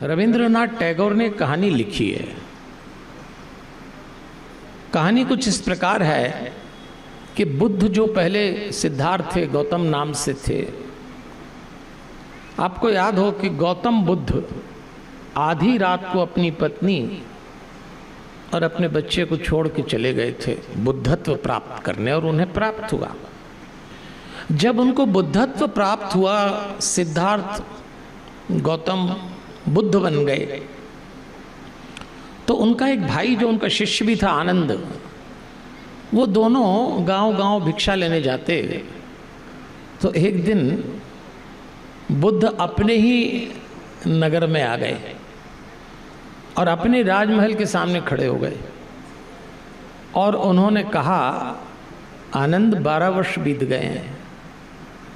रविंद्रनाथ टैगोर ने कहानी लिखी है। कहानी कुछ इस प्रकार है कि बुद्ध जो पहले सिद्धार्थ थे, गौतम नाम से थे। आपको याद हो कि गौतम बुद्ध आधी रात को अपनी पत्नी और अपने बच्चे को छोड़ के चले गए थे बुद्धत्व प्राप्त करने, और उन्हें प्राप्त हुआ। जब उनको बुद्धत्व प्राप्त हुआ, सिद्धार्थ गौतम बुद्ध बन गए, तो उनका एक भाई जो उनका शिष्य भी था, आनंद, वो दोनों गांव-गांव भिक्षा लेने जाते। तो एक दिन बुद्ध अपने ही नगर में आ गए और अपने राजमहल के सामने खड़े हो गए और उन्होंने कहा, आनंद 12 वर्ष बीत गए हैं।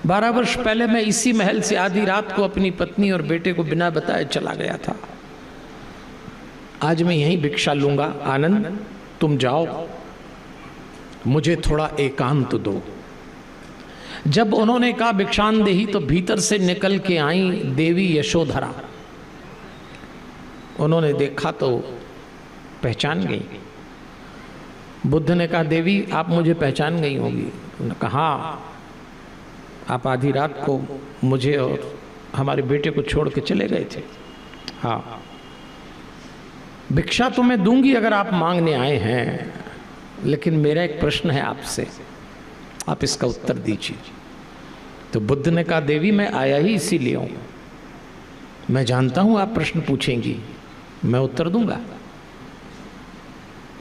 12 वर्ष पहले मैं इसी महल से आधी रात को अपनी पत्नी और बेटे को बिना बताए चला गया था। आज मैं यहीं भिक्षा लूंगा। आनंद, तुम जाओ, मुझे थोड़ा एकांत दो। जब उन्होंने कहा भिक्षांदेही, तो भीतर से निकल के आई देवी यशोधरा। उन्होंने देखा तो पहचान गई। बुद्ध ने कहा, देवी आप मुझे पहचान गई होगी। उन्होंने कहा, आप आधी रात को मुझे और हमारे बेटे को छोड़ के चले गए थे। हाँ, भिक्षा तो मैं दूंगी अगर आप मांगने आए हैं, लेकिन मेरा एक प्रश्न है आपसे, आप इसका उत्तर दीजिए। तो बुद्ध ने कहा, देवी मैं आया ही इसीलिए हूं, मैं जानता हूं आप प्रश्न पूछेंगी, मैं उत्तर दूंगा।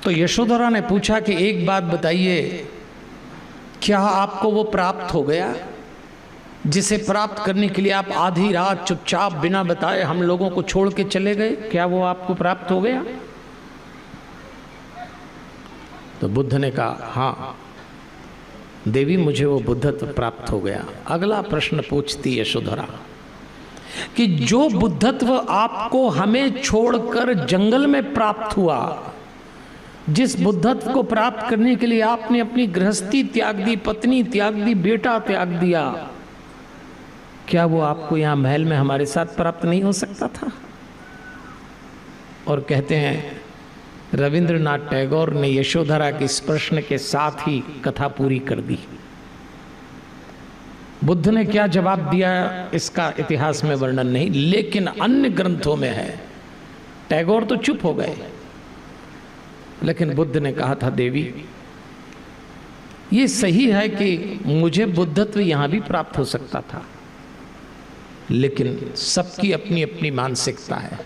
तो यशोधरा ने पूछा कि एक बात बताइए, क्या आपको वो प्राप्त हो गया जिसे प्राप्त करने के लिए आप आधी रात चुपचाप बिना बताए हम लोगों को छोड़ के चले गए? क्या वो आपको प्राप्त हो गया? तो बुद्ध ने कहा, हाँ देवी, मुझे वो बुद्धत्व प्राप्त हो गया। अगला प्रश्न पूछती यशोधरा कि जो बुद्धत्व आपको हमें छोड़कर जंगल में प्राप्त हुआ, जिस बुद्धत्व को प्राप्त करने के लिए आपने अपनी गृहस्थी त्याग दी, पत्नी त्याग दी, बेटा त्याग दिया, क्या वो आपको यहां महल में हमारे साथ प्राप्त नहीं हो सकता था? और कहते हैं रविंद्रनाथ टैगोर ने यशोधरा के इस प्रश्न के साथ ही कथा पूरी कर दी। बुद्ध ने क्या जवाब दिया इसका इतिहास में वर्णन नहीं, लेकिन अन्य ग्रंथों में है। टैगोर तो चुप हो गए, लेकिन बुद्ध ने कहा था, देवी ये सही है कि मुझे बुद्धत्व यहां भी प्राप्त हो सकता था, लेकिन सबकी अपनी अपनी मानसिकता है।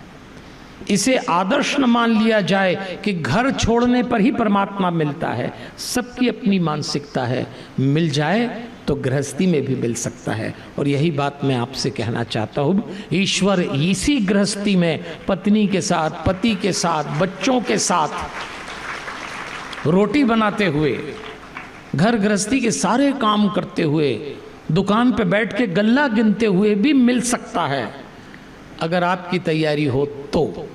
इसे आदर्श न मान लिया जाए कि घर छोड़ने पर ही परमात्मा मिलता है। सबकी अपनी मानसिकता है, मिल जाए तो गृहस्थी में भी मिल सकता है। और यही बात मैं आपसे कहना चाहता हूं, ईश्वर इसी गृहस्थी में पत्नी के साथ, पति के साथ, बच्चों के साथ रोटी बनाते हुए, घर गृहस्थी के सारे काम करते हुए, दुकान पे बैठ के गल्ला गिनते हुए भी मिल सकता है, अगर आपकी तैयारी हो तो।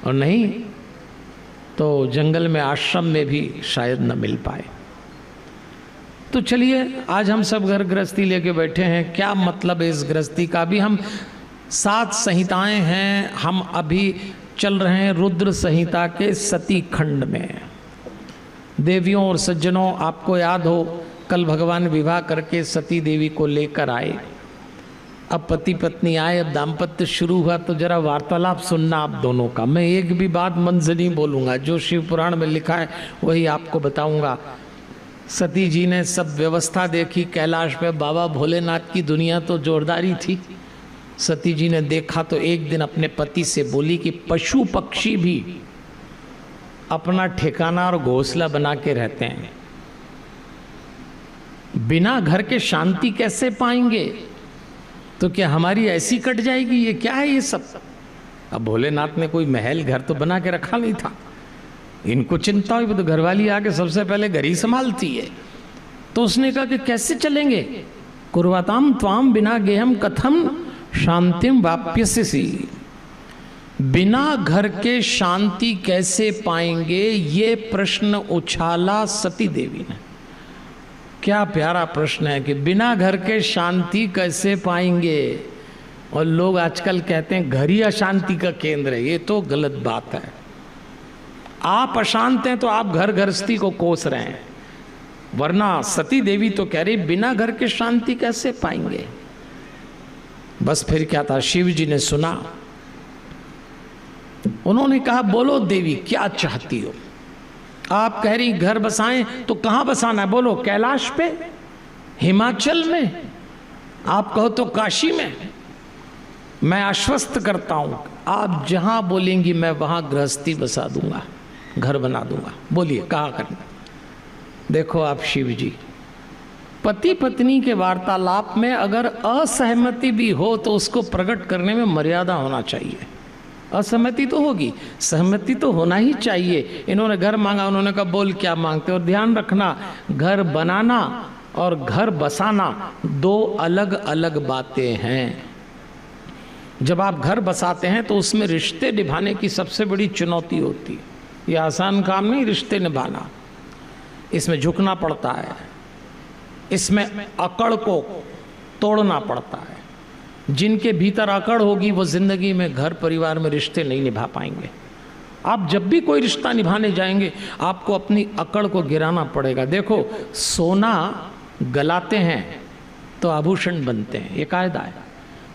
और नहीं तो जंगल में, आश्रम में भी शायद न मिल पाए। तो चलिए, आज हम सब घर गृहस्थी लेके बैठे हैं। क्या मतलब है इस गृहस्थी का? भी हम 7 संहिताएं हैं, हम अभी चल रहे हैं रुद्र संहिता के सती खंड में। देवियों और सज्जनों, आपको याद हो कल भगवान विवाह करके सती देवी को लेकर आए। अब पति पत्नी आए, अब दाम्पत्य शुरू हुआ, तो जरा वार्तालाप सुनना आप दोनों का। मैं एक भी बात मन से नहीं बोलूँगा, जो शिव पुराण में लिखा है वही आपको बताऊँगा। सती जी ने सब व्यवस्था देखी कैलाश पे, बाबा भोलेनाथ की दुनिया तो जोरदारी थी। सती जी ने देखा तो एक दिन अपने पति से बोली कि पशु पक्षी भी अपना ठिकाना और घोंसला बना के रहते हैं, बिना घर के शांति कैसे पाएंगे? तो क्या हमारी ऐसी कट जाएगी? ये क्या है ये सब? अब भोलेनाथ ने कोई महल घर तो बना के रखा नहीं था, इनको चिंता हुई तो घरवाली आके सबसे पहले घर ही संभालती है। तो उसने कहा कि कैसे चलेंगे? कुर्वताम त्वाम बिना गेहम कथम शांतिम वाप्यसी। बिना घर के शांति कैसे पाएंगे, ये प्रश्न उछाला सती देवी ने। क्या प्यारा प्रश्न है कि बिना घर के शांति कैसे पाएंगे। और लोग आजकल कहते हैं घर ही अशांति का केंद्र है। ये तो गलत बात है। आप अशांत हैं तो आप घर गृहस्थी को कोस रहे हैं, वरना सती देवी तो कह रही बिना घर के शांति कैसे पाएंगे। बस फिर क्या था, शिव जी ने सुना, उन्होंने कहा बोलो देवी क्या चाहती हो। आप कह रही घर बसाएं तो कहां बसाना है, बोलो कैलाश पे, हिमाचल में, आप कहो तो काशी में। मैं आश्वस्त करता हूं आप जहां बोलेंगी मैं वहां गृहस्थी बसा दूंगा, घर बना दूंगा। बोलिए कहा करना। देखो आप शिव जी, पति पत्नी के वार्तालाप में अगर असहमति भी हो तो उसको प्रकट करने में मर्यादा होना चाहिए। असहमति तो होगी, सहमति तो होना ही चाहिए। इन्होंने घर मांगा, उन्होंने कहा बोल क्या मांगते। और ध्यान रखना, घर बनाना और घर बसाना दो अलग अलग बातें हैं। जब आप घर बसाते हैं तो उसमें रिश्ते निभाने की सबसे बड़ी चुनौती होती है। ये आसान काम नहीं रिश्ते निभाना, इसमें झुकना पड़ता है, इसमें अकड़ को तोड़ना पड़ता है। जिनके भीतर अकड़ होगी वो जिंदगी में घर परिवार में रिश्ते नहीं निभा पाएंगे। आप जब भी कोई रिश्ता निभाने जाएंगे आपको अपनी अकड़ को गिराना पड़ेगा। देखो सोना गलाते हैं तो आभूषण बनते हैं, ये कायदा है,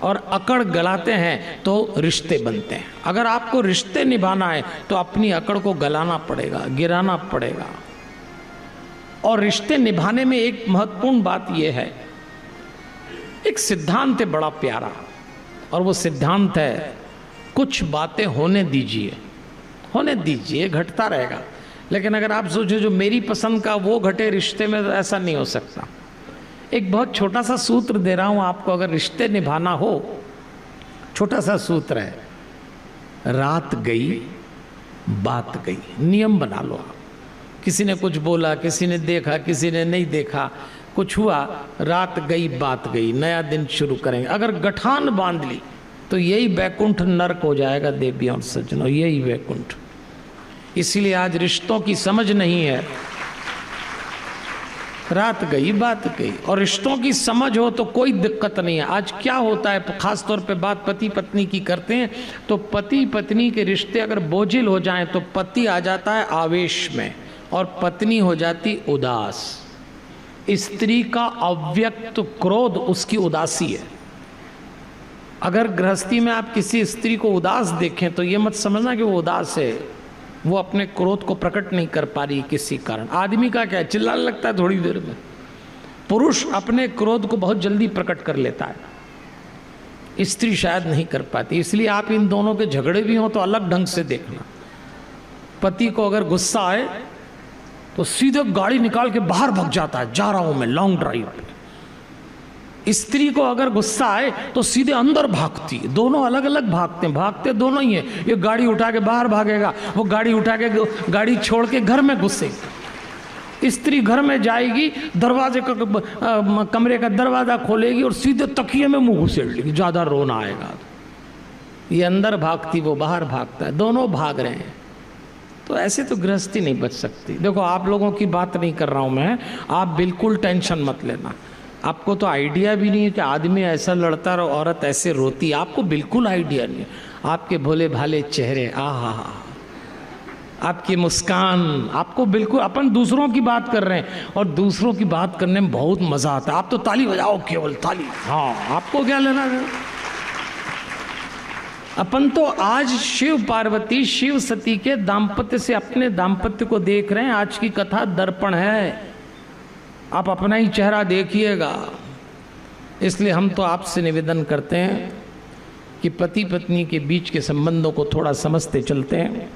और अकड़ गलाते हैं तो रिश्ते बनते हैं। अगर आपको रिश्ते निभाना है तो अपनी अकड़ को गलाना पड़ेगा, गिराना पड़ेगा। और रिश्ते निभाने में एक महत्वपूर्ण बात यह है, एक सिद्धांत है बड़ा प्यारा, और वो सिद्धांत है कुछ बातें होने दीजिए, होने दीजिए, घटता रहेगा। लेकिन अगर आप सोचो जो मेरी पसंद का वो घटे रिश्ते में, तो ऐसा नहीं हो सकता। एक बहुत छोटा सा सूत्र दे रहा हूं आपको, अगर रिश्ते निभाना हो, छोटा सा सूत्र है, रात गई बात गई। नियम बना लो आप। किसी ने कुछ बोला, किसी ने देखा, किसी ने नहीं देखा, कुछ हुआ, रात गई बात गई, नया दिन शुरू करेंगे। अगर गठान बांध ली तो यही वैकुंठ नरक हो जाएगा देवियों और सज्जनों, यही वैकुंठ। इसीलिए आज रिश्तों की समझ नहीं है। रात गई बात गई, और रिश्तों की समझ हो तो कोई दिक्कत नहीं है। आज क्या होता है, खास तौर पे बात पति पत्नी की करते हैं, तो पति पत्नी के रिश्ते अगर बोझिल हो जाएं तो पति आ जाता है आवेश में और पत्नी हो जाती उदास। स्त्री का अव्यक्त क्रोध उसकी उदासी है। अगर गृहस्थी में आप किसी स्त्री को उदास देखें तो ये मत समझना कि वो उदास है, वो अपने क्रोध को प्रकट नहीं कर पा रही किसी कारण। आदमी का क्या है, चिल्लाने लगता है थोड़ी देर में। पुरुष अपने क्रोध को बहुत जल्दी प्रकट कर लेता है, स्त्री शायद नहीं कर पाती। इसलिए आप इन दोनों के झगड़े भी हों तो अलग ढंग से देखना। पति को अगर गुस्सा आए तो सीधे गाड़ी निकाल के बाहर भाग जाता है, जा रहा हूं मैं लॉन्ग ड्राइव पे। स्त्री को अगर गुस्सा आए तो सीधे अंदर भागती है। दोनों अलग अलग भागते हैं, भागते दोनों ही है। ये गाड़ी उठा के बाहर भागेगा, वो गाड़ी उठा के गाड़ी छोड़ के घर में घुसेगी। स्त्री घर में जाएगी, दरवाजे का कमरे का दरवाजा खोलेगी और सीधे तकिए में मुंह घुसेड़ लेगी, ज्यादा रोना आएगा। ये अंदर भागती, वो बाहर भागता है, दोनों भाग रहे हैं। तो ऐसे तो गृहस्थी नहीं बच सकती। देखो आप लोगों की बात नहीं कर रहा हूं मैं, आप बिल्कुल टेंशन मत लेना। आपको तो आइडिया भी नहीं है कि आदमी ऐसा लड़ता और औरत ऐसे रोती, आपको बिल्कुल आइडिया नहीं है। आपके भोले भाले चेहरे, आहा, आपकी मुस्कान, आपको बिल्कुल, अपन दूसरों की बात कर रहे हैं और दूसरों की बात करने में बहुत मजा आता है। आप तो ताली बजाओ, केवल ताली, हाँ, आपको क्या लेना है। अपन तो आज शिव पार्वती, शिव सती के दाम्पत्य से अपने दाम्पत्य को देख रहे हैं। आज की कथा दर्पण है, आप अपना ही चेहरा देखिएगा। इसलिए हम तो आपसे निवेदन करते हैं कि पति पत्नी के बीच के संबंधों को थोड़ा समझते चलते हैं।